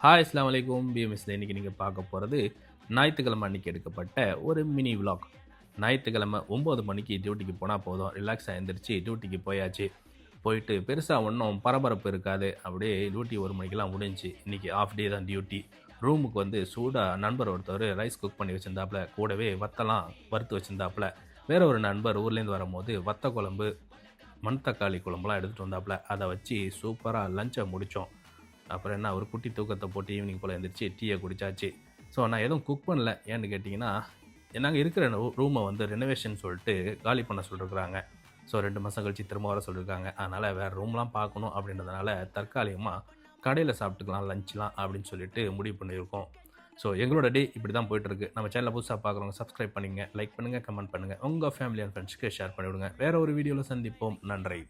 Hi அஸ்ஸலாமு அலைக்கும். பிஎம்எஸ்ல இன்னைக்கு நீங்கள் பார்க்க போகிறது ஞாயிற்றுக்கிழமை அன்னைக்கு எடுக்கப்பட்ட ஒரு மினி விலாக். ஞாயிற்றுக்கிழமை 9 மணிக்கு டியூட்டிக்கு போனால் போதும், ரிலாக்ஸாக எழுந்திரிச்சு டியூட்டிக்கு போயாச்சு. போயிட்டு பெருசாக ஒன்றும் பரபரப்பு இருக்காது. அப்படியே டியூட்டி 1 மணிக்கெல்லாம் முடிஞ்சுச்சு. இன்றைக்கி ஆஃப் டே தான் டியூட்டி. ரூமுக்கு வந்து சூடாக நண்பர் ஒருத்தர் ரைஸ் குக் பண்ணி வச்சுருந்தாப்புல, கூடவே வத்தலாம் வறுத்து வச்சுருந்தாப்புல. வேற ஒரு நண்பர் ஊர்லேருந்து வரும்போது வத்த குழம்பு, மணத்தக்காளி குழம்புலாம் எடுத்துகிட்டு வந்தாப்புல. அதை வச்சு சூப்பராக லஞ்சை முடித்தோம். அப்புறம் என்ன ஒரு குட்டி தூக்கத்தை போட்டு ஈவினிங் போல் எழுந்திரிச்சு டீயை குடித்தாச்சு. ஸோ நான் எதுவும் குக் பண்ணல. ஏன்னு கேட்டிங்கன்னா, நாங்கள் இருக்கிற ரூமை வந்து ரெனோவேஷன் சொல்லிட்டு காலி பண்ண சொல்லியிருக்கிறாங்க. ஸோ 2 மாதம் கழிச்சு திரும்ப வர சொல்லியிருக்காங்க. அதனால் வேறு ரூம்லாம் பார்க்கணும் அப்படின்றதுனால தற்காலிகமாக கடையில் சாப்பிட்டுக்கலாம் லஞ்ச்லாம் அப்படின்னு சொல்லிட்டு முடிவு பண்ணியிருக்கோம். ஸோ எங்களோட டே இப்படி தான் போயிட்டுருக்கு. நம்ம சேனலை புதுசாக பார்க்குறவங்க சப்ஸ்கிரைப் பண்ணிங்க, லைக் பண்ணுங்கள், கமெண்ட் பண்ணுங்கள், உங்கள் ஃபேமிலி அண்ட் ஃப்ரெண்ட்ஸ்க்கு ஷேர் பண்ணிவிடுங்க. வேறு ஒரு வீடியோவில் சந்திப்போம். நன்றி.